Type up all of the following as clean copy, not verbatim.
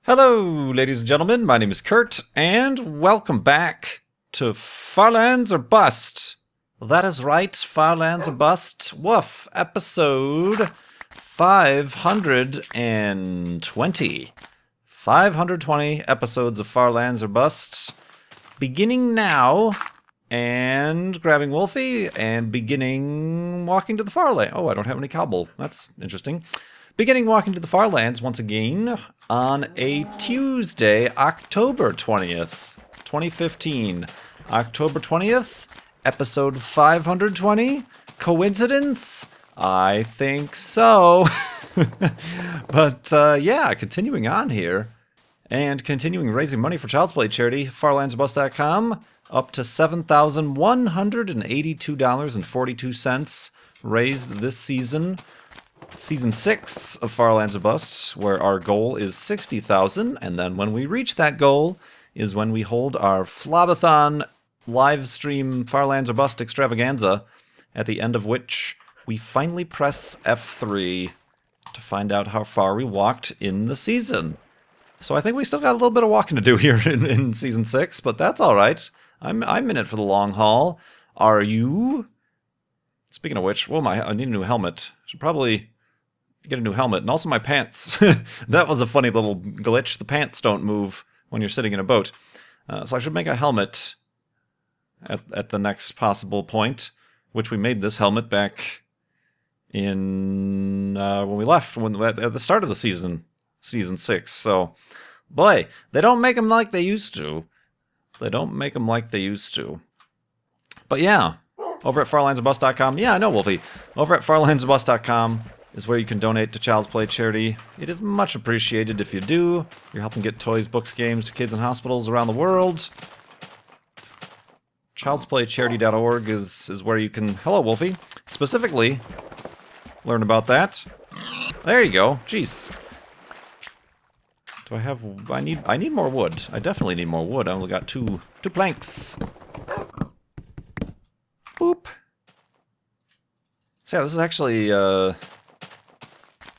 Hello, ladies and gentlemen. My name is Kurt, and welcome back to Farlands or Bust. That is right, Farlands or Bust. Woof, episode 520. 520 episodes of Farlands or Bust. Beginning now, and grabbing Wolfie, and beginning walking to the Farland. Oh, I don't have any cobble. That's interesting. Beginning walking to the Farlands once again on a Tuesday, October 20th, 2015. October 20th, episode 520. Coincidence? I think so. But yeah, continuing on here and continuing raising money for Child's Play charity, farlandsorbust.com, up to $7,182.42 raised this season. Season 6 of Farlands or Bust, where our goal is 60,000, and then when we reach that goal is when we hold our Flobathon live stream Farlands or Bust extravaganza, at the end of which we finally press F3 to find out how far we walked in the season. So I think we still got a little bit of walking to do here in Season 6, but that's alright. I'm in it for the long haul. Are you? Speaking of which, well, I need a new helmet. Should probably get a new helmet, and also my pants. That was a funny little glitch. The pants don't move when you're sitting in a boat. So I should make a helmet at the next possible point, which we made this helmet back in when we left, at the start of the season 6. So, boy, they don't make them like they used to. They don't make them like they used to. But yeah, over at farlandsorbust.com. Yeah, I know, Wolfie. Over at farlandsorbust.com is where you can donate to Child's Play charity. It is much appreciated if you do. You're helping get toys, books, games to kids in hospitals around the world. Child'sPlayCharity.org is where you can, hello Wolfie, specifically learn about that. There you go. Jeez. Do I have, I need more wood. I definitely need more wood. I only got two planks. Boop. So yeah, this is actually,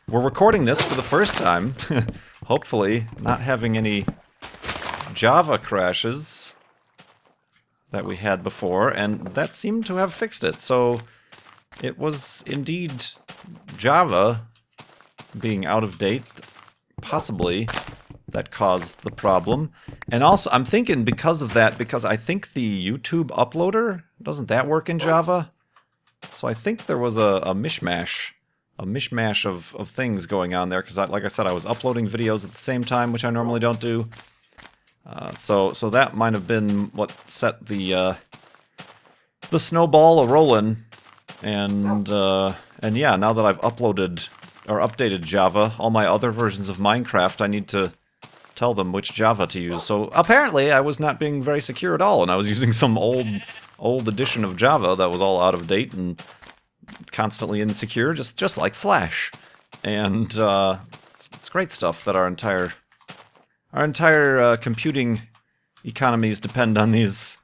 we're recording this for the first time. Hopefully not having any Java crashes that we had before, and that seemed to have fixed it. So it was indeed Java being out of date, possibly, that caused the problem. And also, I'm thinking because of that, because I think the YouTube uploader, doesn't that work in Java? So I think there was a mishmash of things going on there, because like I said, I was uploading videos at the same time, which I normally don't do. So that might have been what set the snowball a-rolling. And yeah, now that I've uploaded or updated Java, all my other versions of Minecraft, I need to tell them which Java to use. So apparently I was not being very secure at all, and I was using some old edition of Java that was all out of date and constantly insecure, just like Flash. And it's great stuff that our entire computing economies depend on these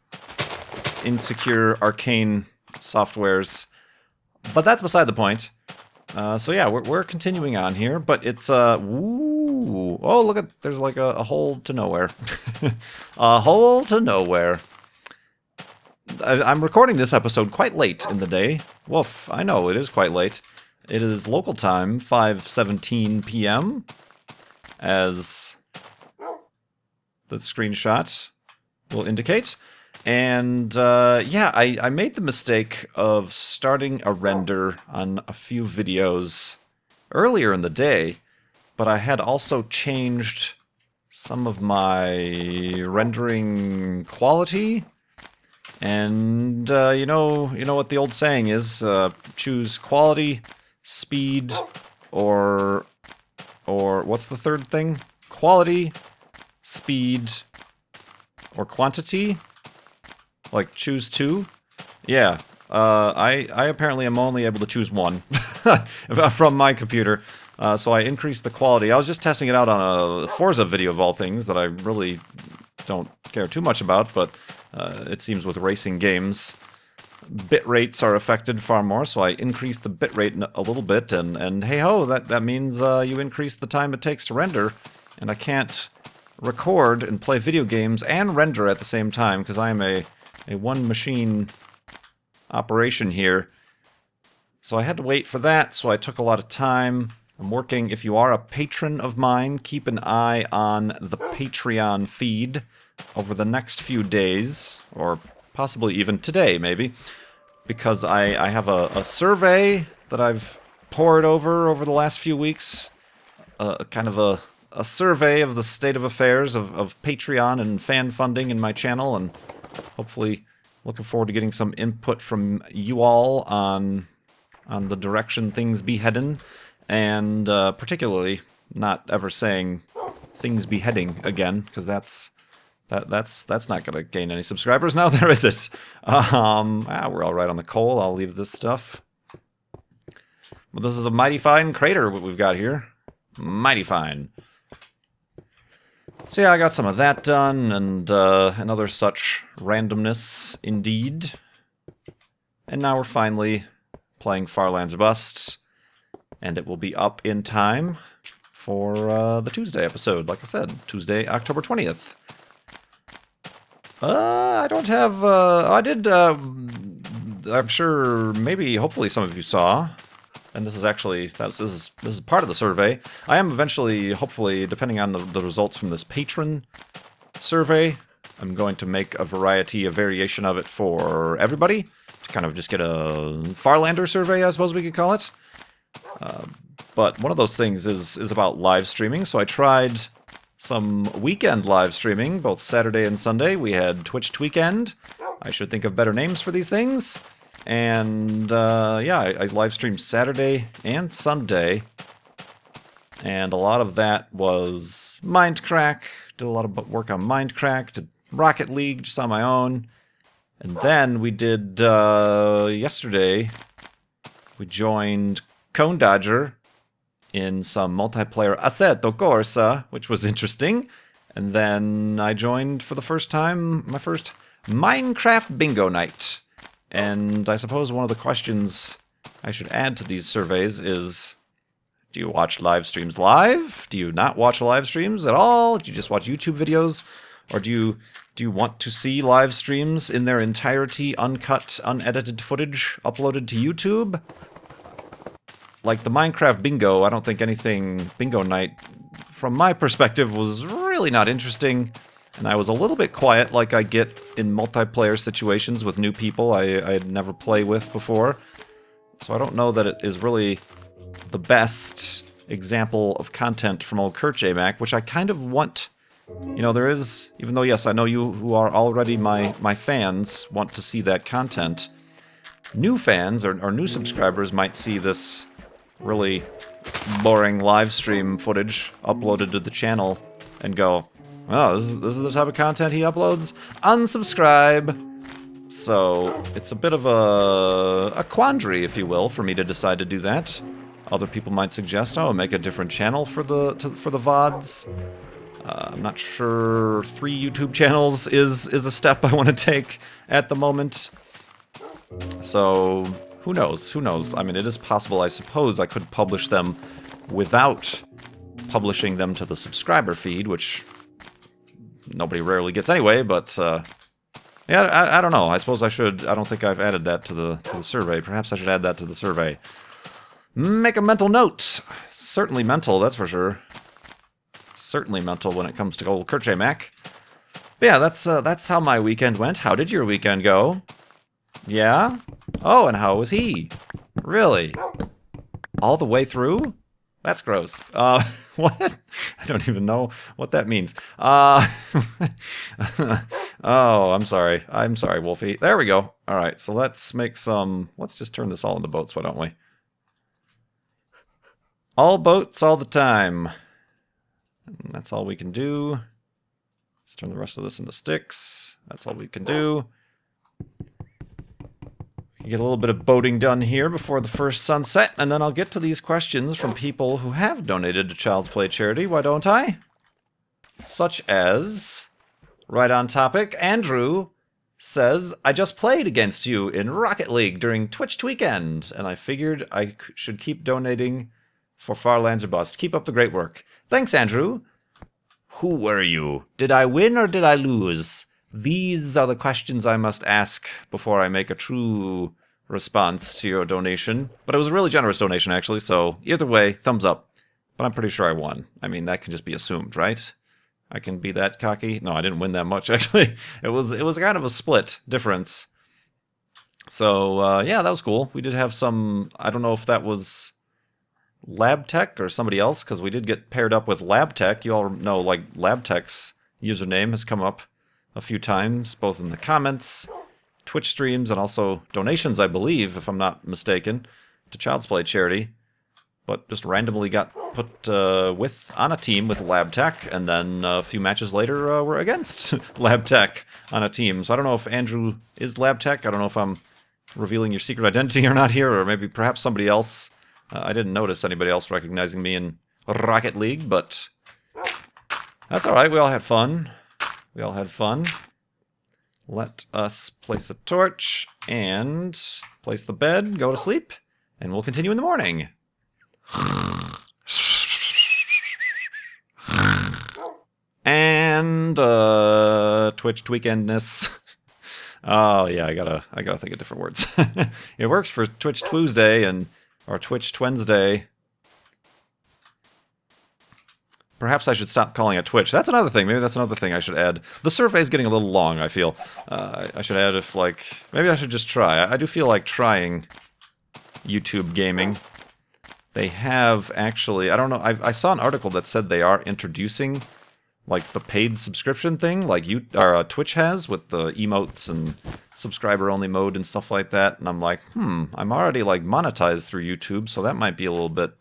insecure arcane softwares. But that's beside the point. So yeah, we're continuing on here, but it's ooh, oh look at, there's like a hole to nowhere. A hole to nowhere. I'm recording this episode quite late in the day. Woof, I know, it is quite late. It is local time, 5:17 p.m. as the screenshot will indicate. And yeah, I made the mistake of starting a render on a few videos earlier in the day, but I had also changed some of my rendering quality. And you know what the old saying is, choose quality, speed, or what's the third thing? Quality, speed, or quantity? Like choose two? Yeah, I apparently am only able to choose one from my computer. So I increased the quality. I was just testing it out on a Forza video of all things that I really don't care too much about, but it seems with racing games, bit rates are affected far more, so I increased the bit rate a little bit, and hey ho, that means you increase the time it takes to render, and I can't record and play video games and render at the same time because I am a one-machine operation here. So I had to wait for that, so I took a lot of time. I'm working. If you are a patron of mine, keep an eye on the Patreon feed over the next few days, or possibly even today, maybe, because I have a survey that I've pored over the last few weeks, kind of a survey of the state of affairs of Patreon and fan funding in my channel, and hopefully looking forward to getting some input from you all on the direction things be heading, and particularly not ever saying things be heading again, because that's not going to gain any subscribers now, there is it. We're all right on the coal. I'll leave this stuff. Well, this is a mighty fine crater, what we've got here. Mighty fine. So yeah, I got some of that done, and other such randomness, indeed. And now we're finally playing Far Lands or Bust, and it will be up in time for the Tuesday episode, like I said, Tuesday, October 20th. I don't have, I did, I'm sure, maybe, hopefully some of you saw, and this is actually, this is part of the survey. I am eventually, hopefully, depending on the results from this patron survey, I'm going to make a variation of it for everybody, to kind of just get a Farlander survey, I suppose we could call it. But one of those things is about live streaming, so I tried some weekend live streaming, both Saturday and Sunday. We had Twitch Tweekend. I should think of better names for these things. And yeah, I live streamed Saturday and Sunday. And a lot of that was Mindcrack. Did a lot of work on Mindcrack. Did Rocket League just on my own. And then we did, yesterday, we joined Cone Dodger in some multiplayer Assetto Corsa, which was interesting. And then I joined for the first time my first Minecraft bingo night. And I suppose one of the questions I should add to these surveys is, do you watch live streams live? Do you not watch live streams at all? Do you just watch YouTube videos? Or do you want to see live streams in their entirety, uncut, unedited footage uploaded to YouTube? Like the Minecraft bingo, I don't think anything bingo night, from my perspective, was really not interesting. And I was a little bit quiet, like I get in multiplayer situations with new people I'd never played with before. So I don't know that it is really the best example of content from old KurtJMac, which I kind of want. You know, there is, even though, yes, I know you who are already my fans want to see that content, new fans or new subscribers might see this really boring live stream footage uploaded to the channel and go, oh, this is the type of content he uploads? Unsubscribe! So, it's a bit of a quandary, if you will, for me to decide to do that. Other people might suggest, oh, make a different channel for the VODs. I'm not sure 3 YouTube channels is a step I want to take at the moment. So, who knows? Who knows? I mean, it is possible, I suppose, I could publish them without publishing them to the subscriber feed, which nobody rarely gets anyway, but, yeah, I don't know. I suppose I should. I don't think I've added that to the survey. Perhaps I should add that to the survey. Make a mental note. Certainly mental, that's for sure. Certainly mental when it comes to old KurtJMac. But yeah, that's how my weekend went. How did your weekend go? Yeah? Oh, and how was he? Really? All the way through? That's gross. What? I don't even know what that means. Oh, I'm sorry. I'm sorry, Wolfie. There we go. All right, so let's make some... Let's just turn this all into boats, why don't we? All boats all the time. And that's all we can do. Let's turn the rest of this into sticks. That's all we can do. Get a little bit of boating done here before the first sunset, and then I'll get to these questions from people who have donated to Child's Play charity, why don't I? Such as, right on topic, Andrew says, I just played against you in Rocket League during Twitch Tweekend, and I figured I should keep donating for Far Lands or Bust. Keep up the great work. Thanks, Andrew. Who were you? Did I win or did I lose? These are the questions I must ask before I make a true response to your donation. But it was a really generous donation, actually, so either way, thumbs up. But I'm pretty sure I won. I mean, that can just be assumed, right? I can be that cocky? No, I didn't win that much, actually. It was kind of a split difference. So, yeah, that was cool. We did have some... I don't know if that was Lab Tech or somebody else, because we did get paired up with Lab Tech. You all know, like, Lab Tech's username has come up a few times, both in the comments, Twitch streams, and also donations, I believe, if I'm not mistaken, to Child's Play charity. But just randomly got put on a team with Lab Tech, and then a few matches later we're against Lab Tech on a team. So I don't know if Andrew is Lab Tech. I don't know if I'm revealing your secret identity or not here, or maybe perhaps somebody else. I didn't notice anybody else recognizing me in Rocket League, but that's alright. We all had fun. We all had fun. Let us place a torch and place the bed, go to sleep, and we'll continue in the morning. And Twitch tweakendness. Oh yeah, I gotta think of different words. It works for Twitch Tuesday or Twitch Wednesday. Perhaps I should stop calling it Twitch. That's another thing. Maybe that's another thing I should add. The survey is getting a little long, I feel. I should add if, like... Maybe I should just try. I do feel like trying YouTube gaming. They have actually... I don't know. I saw an article that said they are introducing, like, the paid subscription thing, like Twitch has, with the emotes and subscriber-only mode and stuff like that. And I'm like, I'm already, like, monetized through YouTube, so that might be a little bit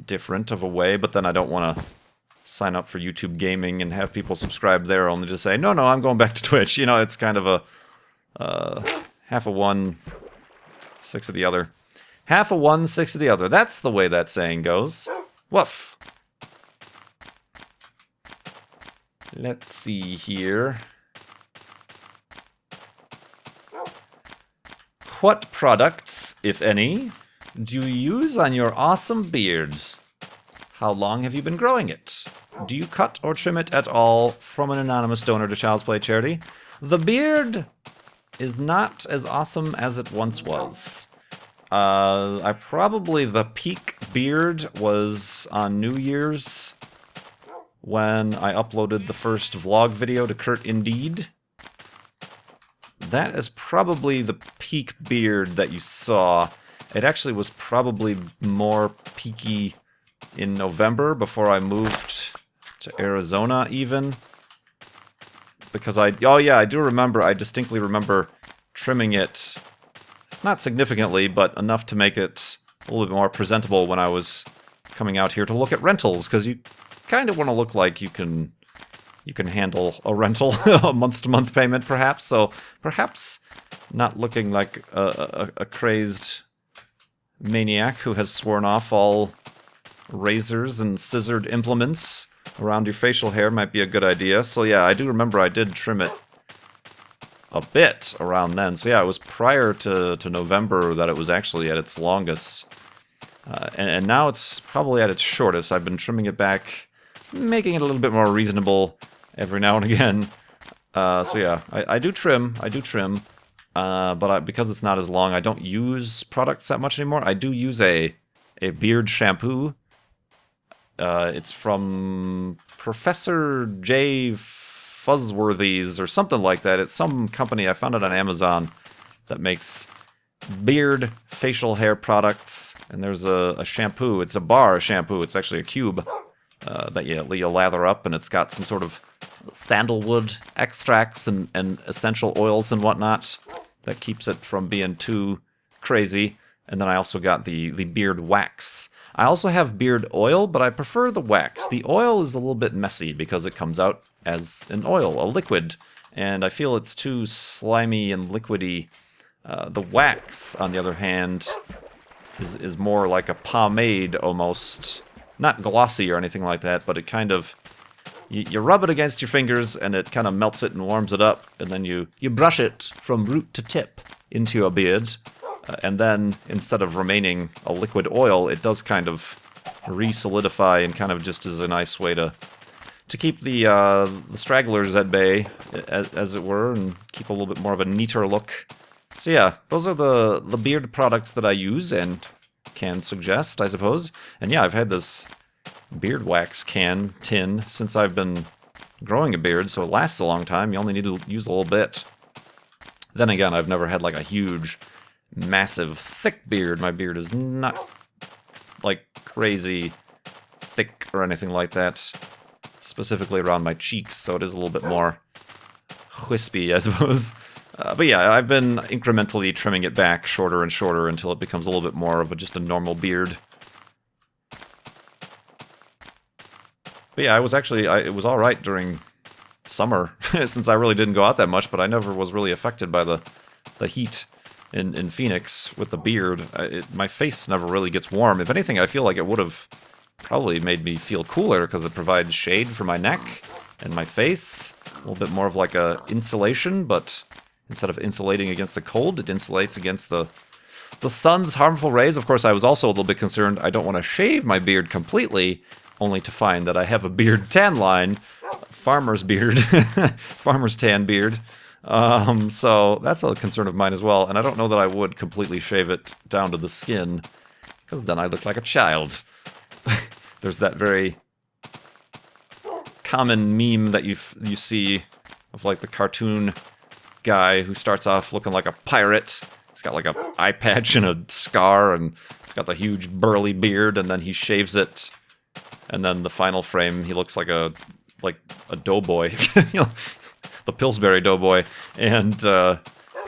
different of a way, but then I don't want to sign up for YouTube gaming and have people subscribe there only to say, no, I'm going back to Twitch. You know, it's kind of a half of one, six of the other. Half of one, six of the other. That's the way that saying goes. Woof. Let's see here. What products, if any, do you use on your awesome beards? How long have you been growing it? Do you cut or trim it at all? From an anonymous donor to Child's Play charity. The beard is not as awesome as it once was. The peak beard was on New Year's when I uploaded the first vlog video to KurtJBeard. That is probably the peak beard that you saw. It actually was probably more peaky in November before I moved to Arizona even. Because I distinctly remember trimming it, not significantly, but enough to make it a little bit more presentable when I was coming out here to look at rentals, because you kind of want to look like you can handle a rental, a month-to-month payment perhaps, so perhaps not looking like a crazed maniac who has sworn off all razors and scissored implements around your facial hair might be a good idea. So yeah, I do remember I did trim it a bit around then. So yeah, it was prior to November that it was actually at its longest. And now it's probably at its shortest. I've been trimming it back, making it a little bit more reasonable every now and again. So yeah, I do trim. But because it's not as long, I don't use products that much anymore. I do use a beard shampoo. It's from Professor J. Fuzzworthies or something like that. It's some company. I found it on Amazon that makes beard facial hair products. And there's a shampoo. It's a bar shampoo. It's actually a cube that you lather up, and it's got some sort of sandalwood extracts and essential oils and whatnot that keeps it from being too crazy. And then I also got the beard wax. I also have beard oil, but I prefer the wax. The oil is a little bit messy because it comes out as an oil, a liquid, and I feel it's too slimy and liquidy. The wax, on the other hand, is more like a pomade almost. Not glossy or anything like that, but it kind of... You rub it against your fingers, and it kind of melts it and warms it up, and then you brush it from root to tip into your beard. And then, instead of remaining a liquid oil, it does kind of re-solidify and kind of just is a nice way to to keep the stragglers at bay, as it were, and keep a little bit more of a neater look. So yeah, those are the beard products that I use and can suggest, I suppose. And yeah, I've had this beard wax tin since I've been growing a beard, so it lasts a long time. You only need to use a little bit. Then again, I've never had like a huge, massive, thick beard. My beard is not like crazy thick or anything like that, specifically around my cheeks, so it is a little bit more wispy, I suppose. But yeah, I've been incrementally trimming it back shorter and shorter until it becomes a little bit more of just a normal beard. But yeah, it was alright during summer, since I really didn't go out that much, but I never was really affected by the heat in Phoenix with the beard. My face never really gets warm. If anything, I feel like it would have probably made me feel cooler, because it provides shade for my neck and my face. A little bit more of like a insulation, but instead of insulating against the cold, it insulates against the sun's harmful rays. Of course, I was also a little bit concerned. I don't want to shave my beard completely, only to find that I have a beard tan line. Farmer's beard. Farmer's tan beard. So that's a concern of mine as well. And I don't know that I would completely shave it down to the skin, because then I look like a child. There's that very common meme that you see of like the cartoon guy who starts off looking like a pirate. He's got like a eye patch and a scar, and he's got the huge burly beard, and then he shaves it, and then the final frame he looks like a doughboy, you know, the Pillsbury doughboy, and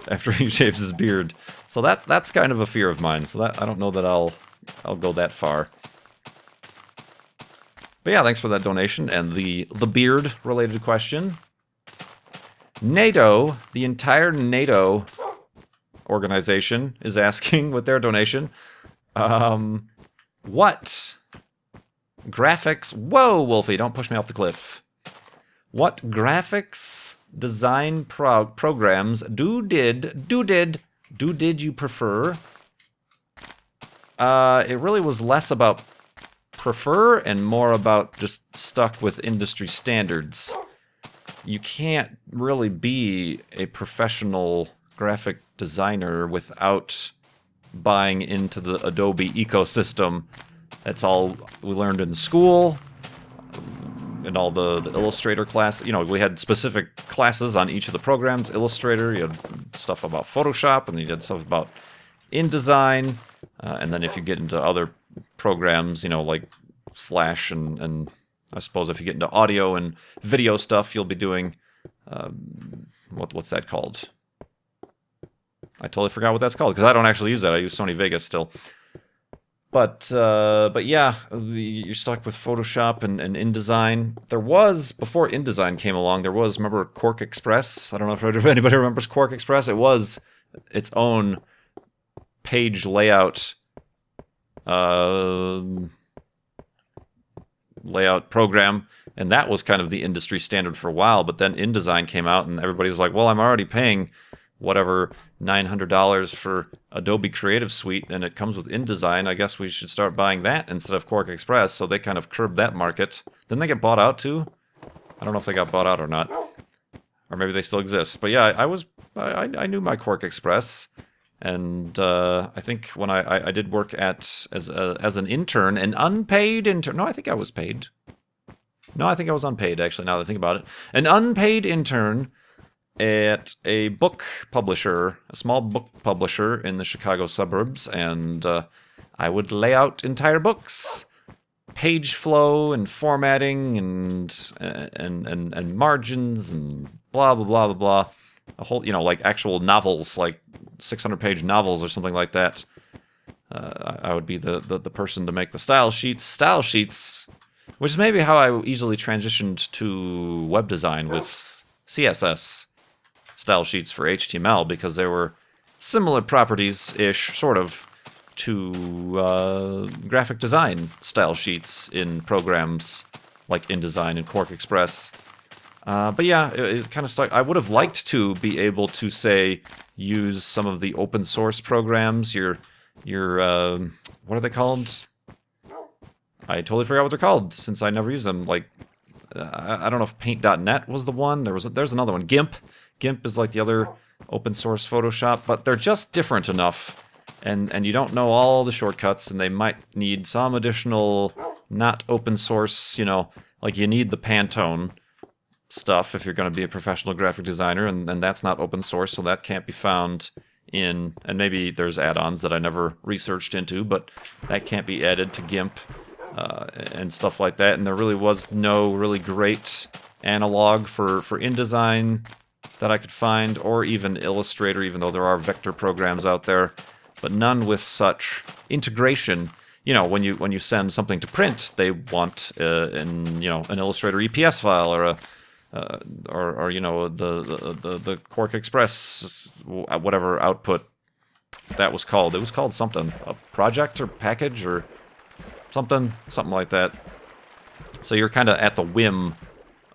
after he shaves his beard. So that's kind of a fear of mine. So that I don't know that I'll go that far. But yeah, thanks for that donation and the beard related question. NATO, the entire NATO organization is asking with their donation, what graphics... Whoa, Wolfie, don't push me off the cliff. What graphics design programs did you prefer? It really was less about prefer and more about just stuck with industry standards. You can't really be a professional graphic designer without buying into the Adobe ecosystem. That's all we learned in school, and all the Illustrator class. You know, we had specific classes on each of the programs. Illustrator, you had stuff about Photoshop, and you had stuff about InDesign, and then if you get into other programs, you know, like Flash, and I suppose if you get into audio and video stuff, you'll be doing, what's that called? I totally forgot what that's called, because I don't actually use that. I use Sony Vegas still. But yeah, you're stuck with Photoshop and InDesign. There was, before InDesign came along, there was, remember Quark Express? I don't know if anybody remembers Quark Express. It was its own page layout program, and that was kind of the industry standard for a while. But then InDesign came out, and everybody was like, well, I'm already paying whatever $900 for Adobe Creative Suite, and it comes with InDesign. I guess we should start buying that instead of Quark Express. So they kind of curbed that market. Didn't they get bought out too? I don't know if they got bought out or not, or maybe they still exist. But yeah, I knew my Quark Express. And I think when I did work as an intern, an unpaid intern. No, I think I was paid. No, I think I was unpaid, actually, now that I think about it. An unpaid intern at a book publisher, a small book publisher in the Chicago suburbs, and I would lay out entire books, page flow and formatting and margins and blah blah blah blah blah. A whole, you know, like actual novels, like 600-page novels or something like that. I would be the person to make the style sheets, which is maybe how I easily transitioned to web design with CSS style sheets for HTML, because there were similar properties-ish, sort of, to graphic design style sheets in programs like InDesign and Quark Express. But yeah, it kind of stuck. I would have liked to be able to, say, use some of the open source programs, your what are they called? I totally forgot what they're called, since I never use them, like I don't know if Paint.net was the one. There's another one. GIMP. GIMP is like the other open source Photoshop, but they're just different enough, and you don't know all the shortcuts, and they might need some additional not open source, you know, like you need the Pantone stuff if you're going to be a professional graphic designer, and that's not open source, so that can't be found in, and maybe there's add-ons that I never researched into, but that can't be added to GIMP and stuff like that, and there really was no really great analog for InDesign that I could find, or even Illustrator, even though there are vector programs out there, but none with such integration. You know, when you send something to print, they want an Illustrator EPS file or or you know, the Quark Express, whatever output that was called. It was called something, a project or package or something like that. So you're kind of at the whim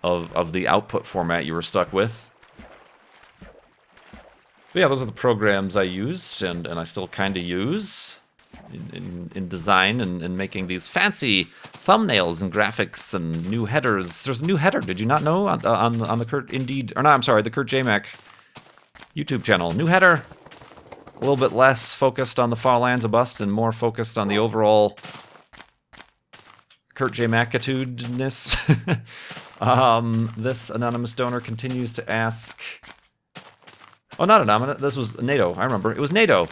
of the output format you were stuck with. But yeah, those are the programs I used, and I still kind of use in design and making these fancy thumbnails and graphics and new headers. There's a new header, did you not know, on the the KurtJMac YouTube channel. New header, a little bit less focused on the Farlands bust and more focused on the overall KurtJMac-itude-ness. This anonymous donor continues to ask... Oh, not anonymous. This was NATO. I remember. It was NATO.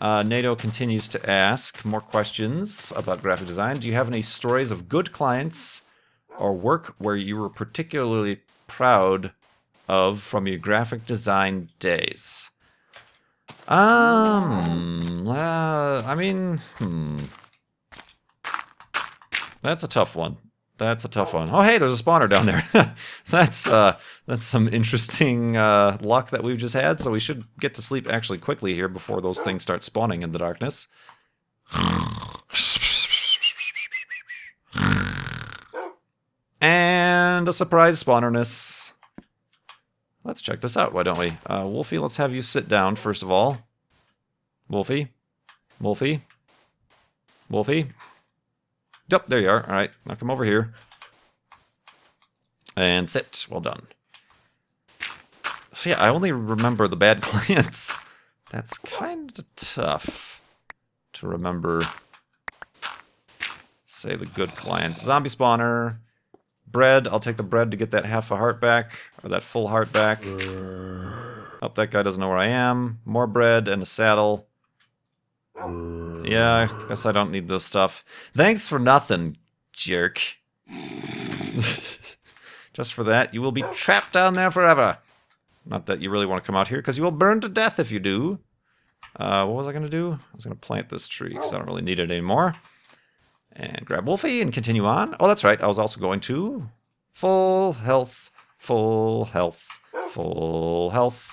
NATO continues to ask more questions about graphic design. Do you have any stories of good clients or work where you were particularly proud of from your graphic design days? I mean, that's a tough one. That's a tough one. Oh, hey, there's a spawner down there. That's some interesting luck that we've just had, so we should get to sleep actually quickly here before those things start spawning in the darkness. And a surprise spawnerness. Let's check this out, why don't we? Wolfie, let's have you sit down first of all. Wolfie? Wolfie? Wolfie? Yep, there you are. All right, now come over here. And sit. Well done. So yeah, I only remember the bad clients. That's kind of tough to remember. Say the good clients. Zombie spawner. Bread. I'll take the bread to get that half a heart back. Or that full heart back. Oh, that guy doesn't know where I am. More bread and a saddle. Yeah, I guess I don't need this stuff. Thanks for nothing, jerk. Just for that, you will be trapped down there forever. Not that you really want to come out here, because you will burn to death if you do. What was I going to do? I was going to plant this tree, because I don't really need it anymore. And grab Wolfie and continue on. Oh, that's right. I was also going to... Full health, full health, full health.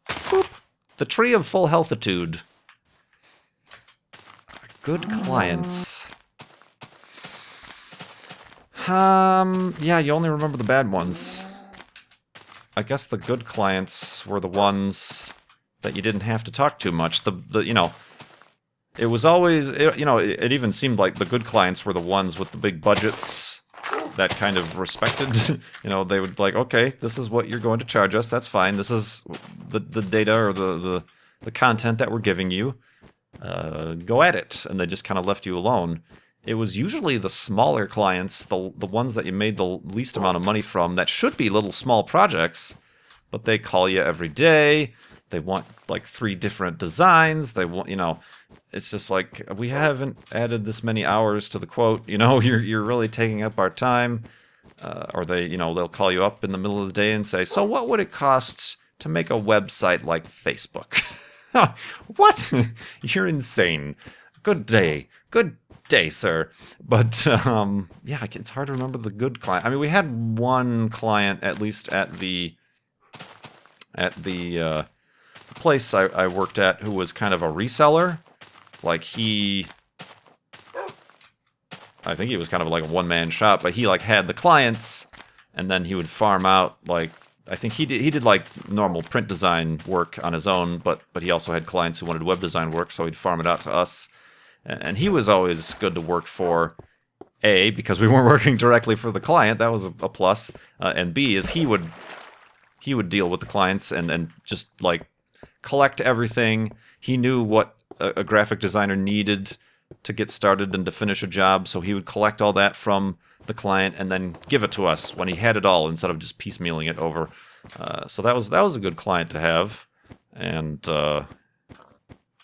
Boop. The tree of full healthitude. Good clients. Yeah, you only remember the bad ones. I guess the good clients were the ones that you didn't have to talk too much. You know, it was always, it even seemed like the good clients were the ones with the big budgets that kind of respected. You know, they would like, okay, this is what you're going to charge us. That's fine. This is the data or the content that we're giving you. Go at it. And they just kind of left you alone. It was usually the smaller clients, the ones that you made the least amount of money from, that should be little small projects, but they call you every day. They want like 3 different designs. They want, you know, it's just like, we haven't added this many hours to the quote. You know, you're really taking up our time. Or they, you know, they'll call you up in the middle of the day and say, so what would it cost to make a website like Facebook? What? You're insane. Good day. Good day, sir. But, yeah, it's hard to remember the good client. I mean, we had one client, at least at the place I worked at, who was kind of a reseller. Like, I think he was kind of like a one-man shop, but he, like, had the clients, and then he would farm out, like, I think he did like normal print design work on his own, but he also had clients who wanted web design work, so he'd farm it out to us. And he was always good to work for. A, because we weren't working directly for the client, that was a plus, and B is he would deal with the clients and just like collect everything. He knew what a graphic designer needed to get started and to finish a job, so he would collect all that from the client and then give it to us when he had it all, instead of just piecemealing it over. So that was a good client to have, and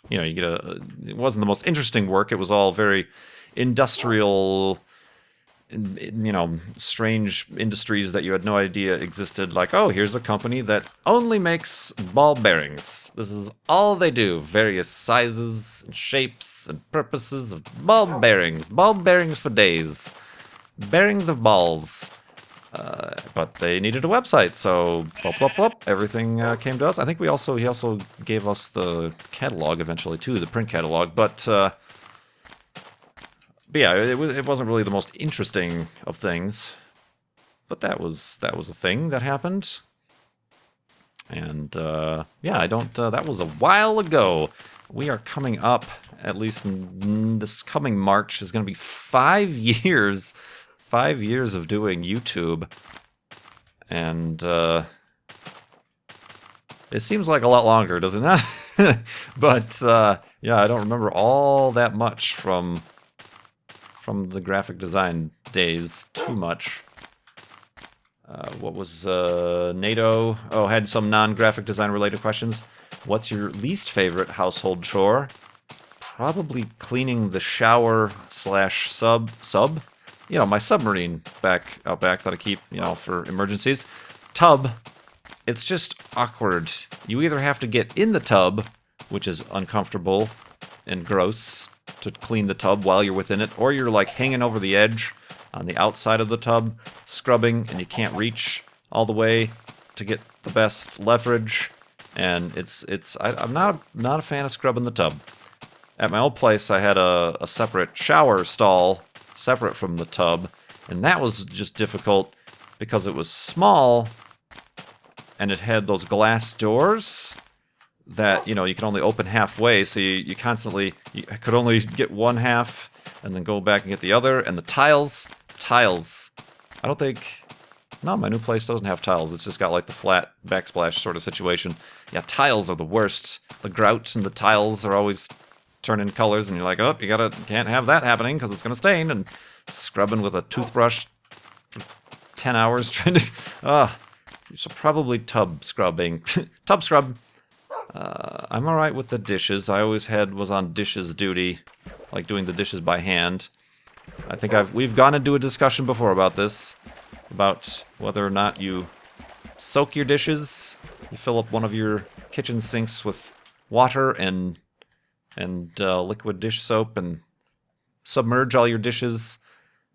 you know, it wasn't the most interesting work. It was all very industrial, you know, strange industries that you had no idea existed. Like, oh, here's a company that only makes ball bearings. This is all they do. Various sizes and shapes and purposes of ball bearings. Ball bearings for days. Bearings of balls. But they needed a website, so everything came to us. I think he also gave us the catalog eventually too, the print catalog. But yeah, it wasn't really the most interesting of things, but that was a thing that happened. And yeah, that was a while ago. We are coming up, at least in this coming March, is going to be 5 years. 5 years of doing YouTube, and it seems like a lot longer, does it not? But yeah, I don't remember all that much from the graphic design days too much. What was NATO? Oh, had some non-graphic design related questions. What's your least favorite household chore? Probably cleaning the shower / sub. You know, my submarine out back that I keep, you know, for emergencies. Tub, it's just awkward. You either have to get in the tub, which is uncomfortable and gross to clean the tub while you're within it, or you're like hanging over the edge on the outside of the tub, scrubbing, and you can't reach all the way to get the best leverage. And I'm not a fan of scrubbing the tub. At my old place, I had a separate shower stall separate from the tub, and that was just difficult because it was small and it had those glass doors that, you know, you can only open halfway, so you could only get one half and then go back and get the other. And the tiles, I don't think, no, my new place doesn't have tiles. It's just got like the flat backsplash sort of situation. Yeah, tiles are the worst. The grout and the tiles are always turning colors, and you're like, oh, can't have that happening because it's gonna stain. And scrubbing with a toothbrush for 10 hours trying to, so probably tub scrubbing. Tub scrub. I'm alright with the dishes. I always was on dishes duty, like doing the dishes by hand. I think we've gone into a discussion before about this, about whether or not you soak your dishes. You fill up one of your kitchen sinks with water and liquid dish soap and submerge all your dishes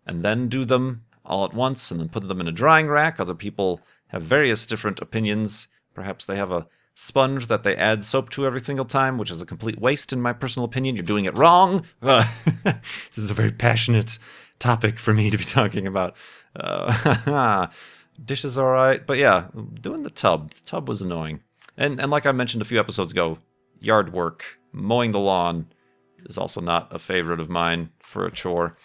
and then do them all at once and then put them in a drying rack. Other people have various different opinions. Perhaps they have a sponge that they add soap to every single time, which is a complete waste in my personal opinion. You're doing it wrong. This is a very passionate topic for me to be talking about. Dishes are alright, but yeah, doing the tub. The tub was annoying. And like I mentioned a few episodes ago, yard work, mowing the lawn is also not a favorite of mine for a chore.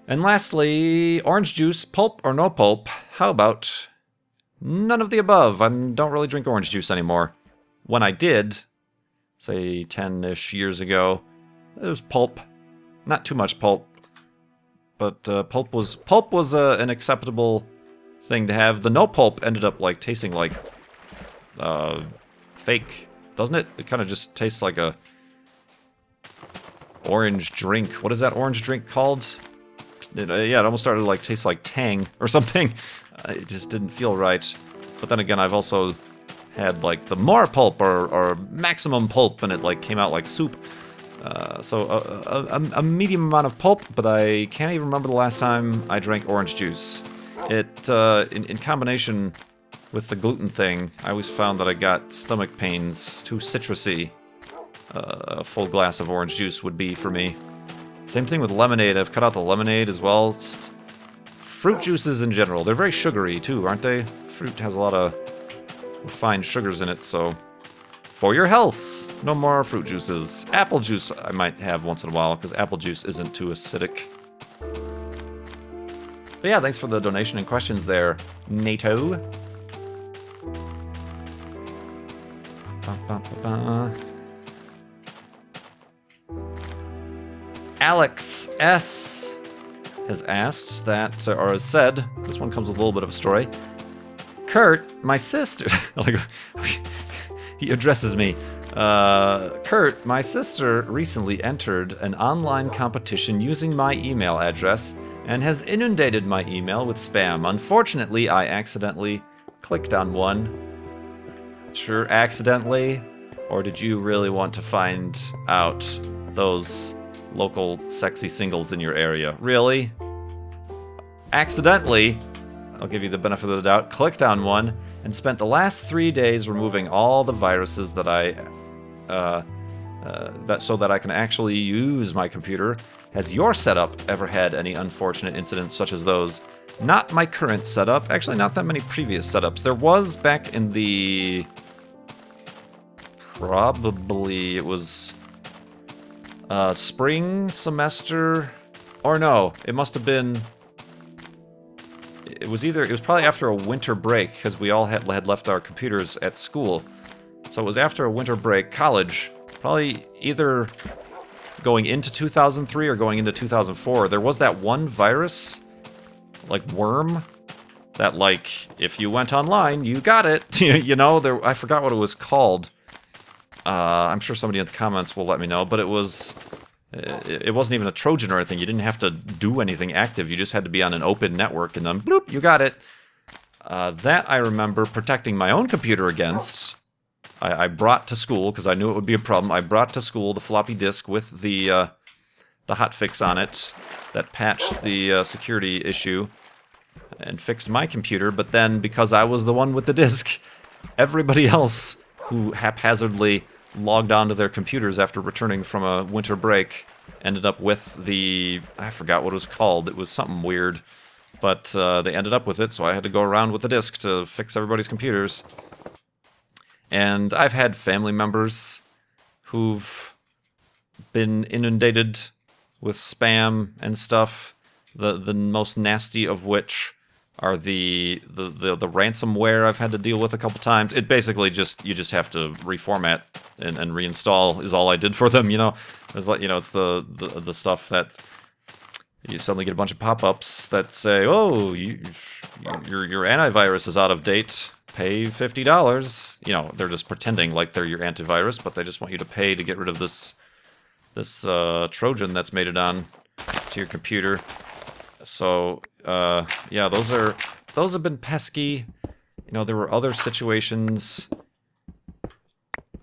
And lastly, orange juice, pulp or no pulp? How about none of the above? I don't really drink orange juice anymore. When I did, say 10-ish years ago, it was pulp. Not too much pulp, but pulp was an acceptable thing to have. The no pulp ended up like tasting like fake, doesn't it? It kind of just tastes like a orange drink. What is that orange drink called? Yeah, it almost started to like taste like Tang or something. It just didn't feel right. But then again, I've also had like the more pulp or maximum pulp, and it like came out like soup. So a medium amount of pulp, but I can't even remember the last time I drank orange juice. It in combination with the gluten thing, I always found that I got stomach pains. Too citrusy. A full glass of orange juice would be for me. Same thing with lemonade. I've cut out the lemonade as well. Just fruit juices in general, they're very sugary too, aren't they? Fruit has a lot of refined sugars in it, so for your health, no more fruit juices. Apple juice I might have once in a while, because apple juice isn't too acidic. But yeah, thanks for the donation and questions there, NATO. Alex S. has asked that, or has said, this one comes with a little bit of a story. Kurt, my sister, he addresses me. Kurt, my sister recently entered an online competition using my email address and has inundated my email with spam. Unfortunately, I accidentally clicked on one. Sure, accidentally? Or did you really want to find out those local sexy singles in your area? Really? Accidentally, I'll give you the benefit of the doubt, clicked on one and spent the last 3 days removing all the viruses that so that I can actually use my computer. Has your setup ever had any unfortunate incidents such as those? Not my current setup. Actually, not that many previous setups. There was back in the... Probably it was spring semester, or no, it must have been. It was probably after a winter break because we all had left our computers at school, so it was after a winter break, college, probably either going into 2003 or going into 2004. There was that one virus, like worm, that like if you went online, you got it. You know, I forgot what it was called. I'm sure somebody in the comments will let me know, but it wasn't even a Trojan or anything. You didn't have to do anything active. You just had to be on an open network, and then bloop, you got it. That I remember protecting my own computer against. I brought to school, because I knew it would be a problem, I brought to school the floppy disk with the hotfix on it that patched the security issue and fixed my computer, but then because I was the one with the disk, everybody else who haphazardly logged onto their computers after returning from a winter break ended up with I forgot what it was called, it was something weird, but they ended up with it, so I had to go around with the disk to fix everybody's computers. And I've had family members who've been inundated with spam and stuff, the most nasty of which are the ransomware I've had to deal with a couple times. It basically you just have to reformat and reinstall is all I did for them, you know. It's like, you know, it's the stuff that you suddenly get a bunch of pop-ups that say, oh, your antivirus is out of date, pay $50. You know, they're just pretending like they're your antivirus, but they just want you to pay to get rid of this Trojan that's made it on to your computer. So, yeah, those have been pesky. You know, there were other situations.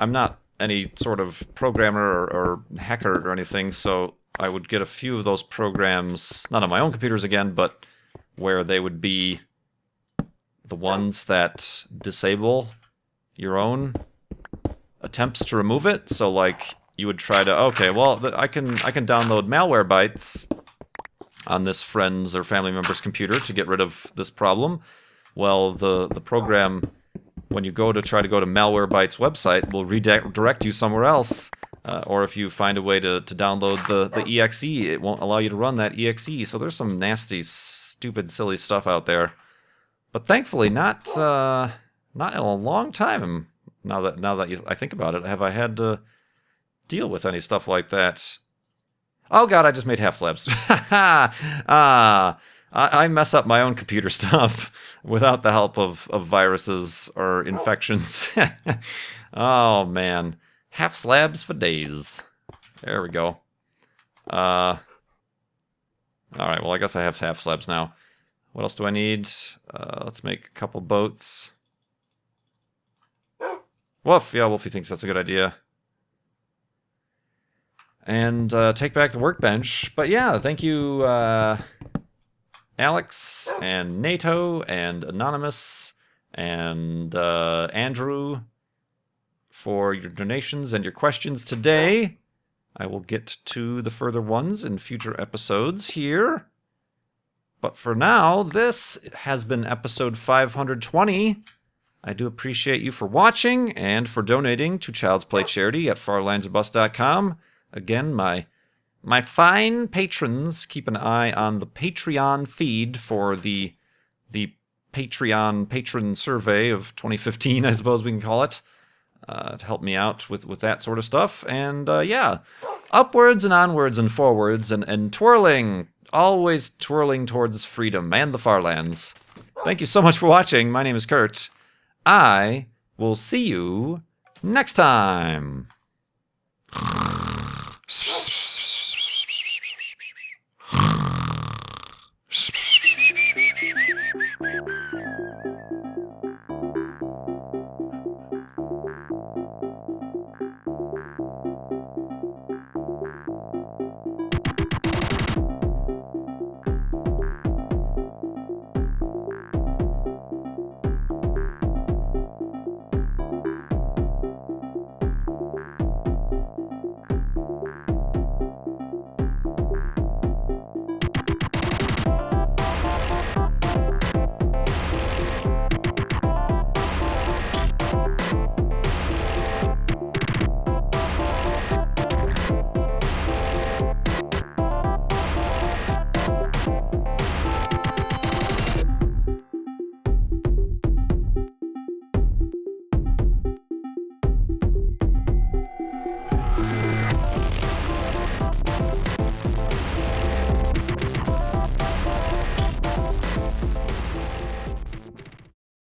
I'm not any sort of programmer or hacker or anything, so I would get a few of those programs, not on my own computers again, but where they would be the ones that disable your own attempts to remove it. So, like, you would try to, okay, well, I can download malware bytes on this friend's or family member's computer to get rid of this problem. Well, the program, when you try to go to Malwarebytes website, will redirect you somewhere else. Or if you find a way to download the exe, it won't allow you to run that exe. So there's some nasty, stupid, silly stuff out there. But thankfully, not in a long time. Now that I think about it, have I had to deal with any stuff like that? Oh god, I just made half slabs. I mess up my own computer stuff without the help of viruses or infections. Oh man, half slabs for days. There we go. All right, well I guess I have half slabs now. What else do I need? Let's make a couple boats. Woof, yeah, Wolfie thinks that's a good idea. And take back the workbench. But yeah, thank you, Alex, and NATO, and Anonymous, and Andrew, for your donations and your questions today. I will get to the further ones in future episodes here. But for now, this has been episode 520. I do appreciate you for watching and for donating to Child's Play Charity at farlandsofbus.com. Again, my my fine patrons, keep an eye on the Patreon feed for the Patreon patron survey of 2015, I suppose we can call it, to help me out with that sort of stuff. And yeah, upwards and onwards and forwards and twirling, always twirling towards freedom and the far lands. Thank you so much for watching. My name is Kurt. I will see you next time.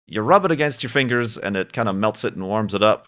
You rub it against your fingers and it kind of melts it and warms it up.